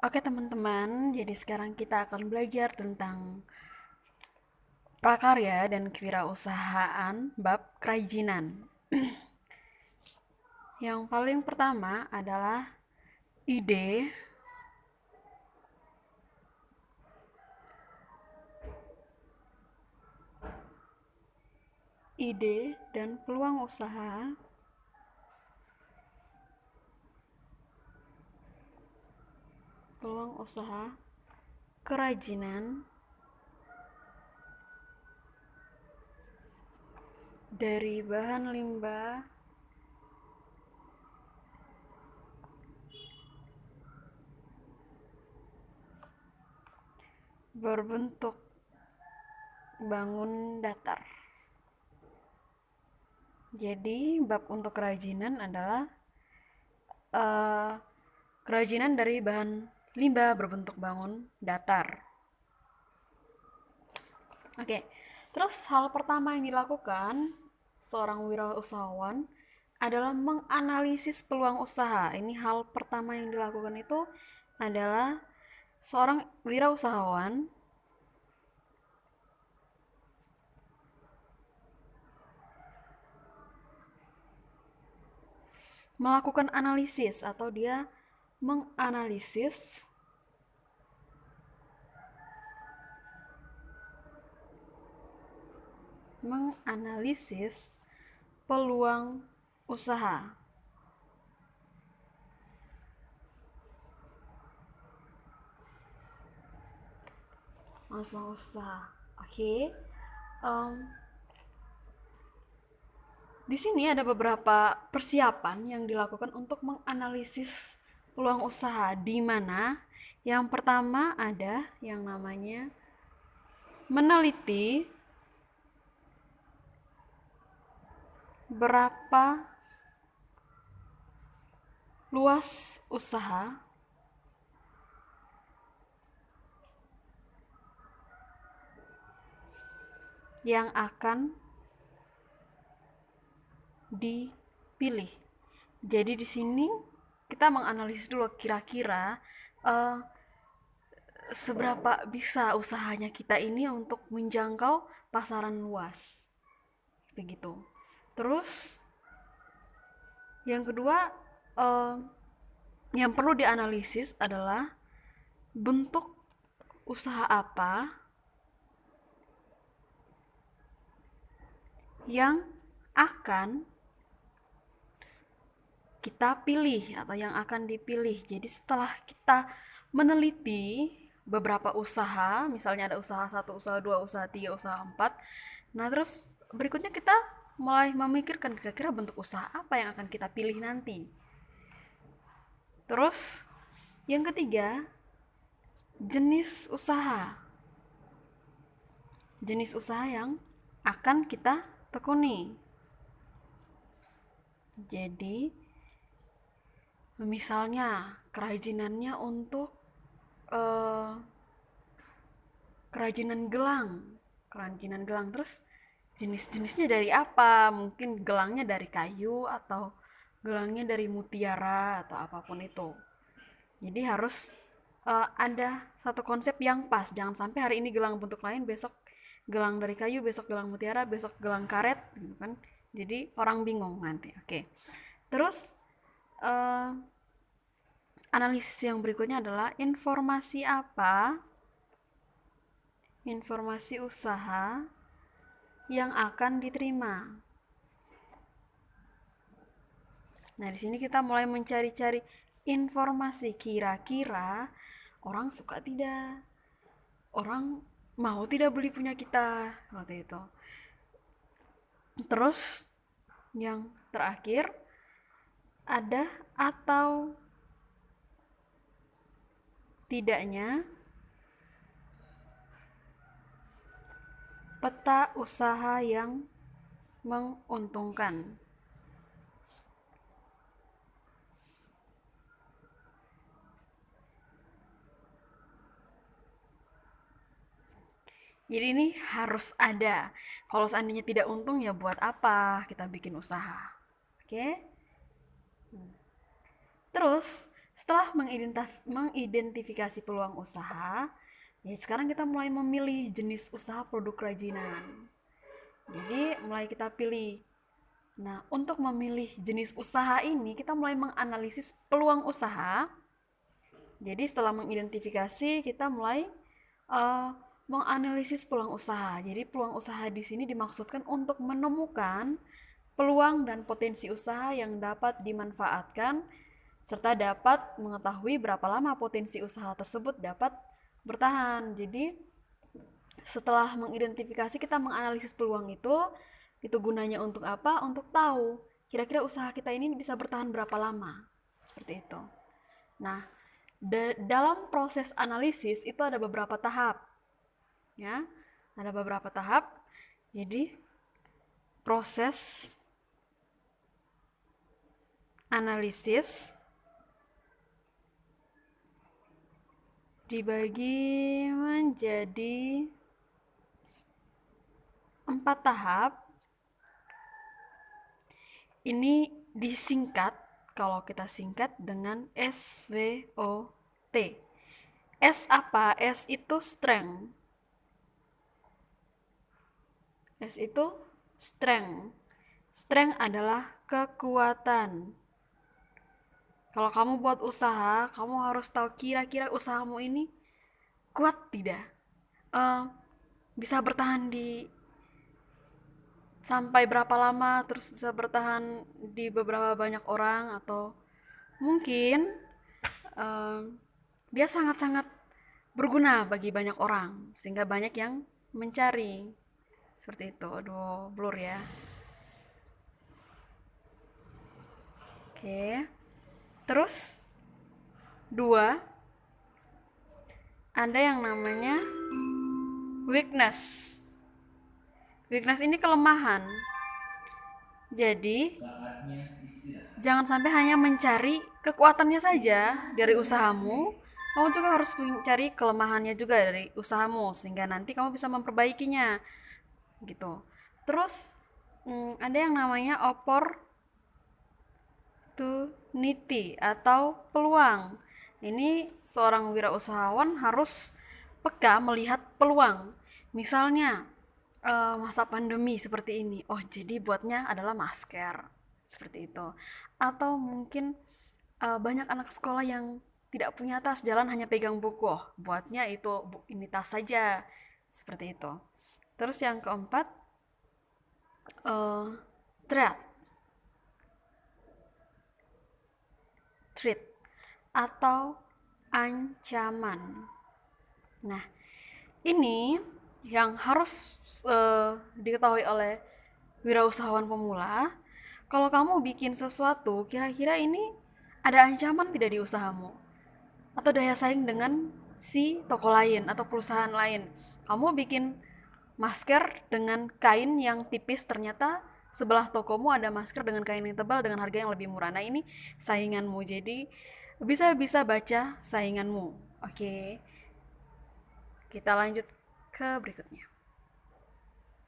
Oke teman-teman, jadi sekarang kita akan belajar tentang prakarya dan kewirausahaan bab kerajinan. Yang paling pertama adalah ide, ide dan peluang usaha kerajinan dari bahan limbah berbentuk bangun datar. Jadi bab untuk kerajinan adalah eh, kerajinan dari bahan limbah berbentuk bangun datar. Oke, terus hal pertama yang dilakukan seorang wirausahawan adalah menganalisis peluang usaha. Ini hal pertama yang dilakukan itu adalah seorang wirausahawan melakukan analisis atau dia menganalisis peluang usaha. Peluang usaha. Oke. Em, Di sini ada beberapa persiapan yang dilakukan untuk menganalisis peluang usaha, di mana yang pertama ada yang namanya meneliti berapa luas usaha yang akan dipilih. Jadi di sini kita menganalisis dulu kira-kira eh, seberapa bisa usahanya kita ini untuk menjangkau pasaran luas. Begitu. Terus yang kedua eh, yang perlu dianalisis adalah bentuk usaha apa yang akan kita pilih atau yang akan dipilih. Jadi setelah kita meneliti beberapa usaha, misalnya ada usaha 1, usaha 2, usaha 3, usaha 4. Nah, terus berikutnya kita mulai memikirkan kira-kira bentuk usaha apa yang akan kita pilih nanti. Terus yang ketiga, jenis usaha. Jenis usaha yang akan kita tekuni. Jadi misalnya kerajinannya untuk eh, kerajinan gelang terus jenis-jenisnya dari apa, mungkin gelangnya dari kayu atau gelangnya dari mutiara atau apapun itu. Jadi harus ada satu konsep yang pas, jangan sampai hari ini gelang bentuk lain, besok gelang dari kayu, besok gelang mutiara, besok gelang karet gitu kan, jadi orang bingung nanti. Oke, terus eh, analisis yang berikutnya adalah informasi usaha yang akan diterima. Nah, di sini kita mulai mencari-cari informasi kira-kira orang suka tidak, orang mau tidak beli punya kita, seperti itu. Terus yang terakhir ada atau tidaknya peta usaha yang menguntungkan. Jadi ini harus ada. Kalau seandainya tidak untung ya buat apa kita bikin usaha. Oke? Terus Setelah mengidentifikasi peluang usaha, ya sekarang kita mulai memilih jenis usaha produk kerajinan. Jadi mulai kita pilih. Nah, untuk memilih jenis usaha ini, kita mulai menganalisis peluang usaha. Jadi setelah mengidentifikasi, kita mulai uh, menganalisis peluang usaha. Jadi peluang usaha di sini dimaksudkan untuk menemukan peluang dan potensi usaha yang dapat dimanfaatkan serta dapat mengetahui berapa lama potensi usaha tersebut dapat bertahan. Jadi setelah mengidentifikasi, kita menganalisis peluang itu gunanya untuk apa? Untuk tahu kira-kira usaha kita ini bisa bertahan berapa lama. Seperti itu. Nah, dalam proses analisis itu ada beberapa tahap. Ya. Ada beberapa tahap. Jadi proses analisis dibagi menjadi 4 tahap. Ini disingkat, kalau kita singkat dengan SWOT. S apa? S itu strength. S itu strength. Strength adalah kekuatan. Kalau kamu buat usaha, kamu harus tahu kira-kira usahamu ini kuat tidak. Eh, bisa bertahan di sampai berapa lama, terus bisa bertahan di beberapa banyak orang, atau mungkin eh, dia sangat-sangat berguna bagi banyak orang sehingga banyak yang mencari. Seperti itu. Aduh, blur ya. Oke. Terus dua, ada yang namanya weakness. Weakness ini kelemahan. Jadi, jangan sampai hanya mencari kekuatannya saja dari usahamu, kamu juga harus mencari kelemahannya juga dari usahamu sehingga nanti kamu bisa memperbaikinya gitu. Terus ada yang namanya opportunity atau peluang. Ini seorang wirausahawan harus peka melihat peluang. Misalnya masa pandemi seperti ini. Oh, jadi buatnya adalah masker. Seperti itu. Atau mungkin banyak anak sekolah yang tidak punya tas, jalan hanya pegang buku. Oh, buatnya itu ini tas saja. Seperti itu. Terus yang keempat, threat. Threat atau ancaman. Nah, ini yang harus diketahui oleh wirausahawan pemula. Kalau kamu bikin sesuatu, kira-kira ini ada ancaman tidak di usahamu? Atau daya saing dengan si toko lain atau perusahaan lain? Kamu bikin masker dengan kain yang tipis, ternyata sebelah tokomu ada masker dengan kain yang tebal dengan harga yang lebih murah. Nah, ini sainganmu. Jadi bisa baca sainganmu. Oke. Kita lanjut ke berikutnya.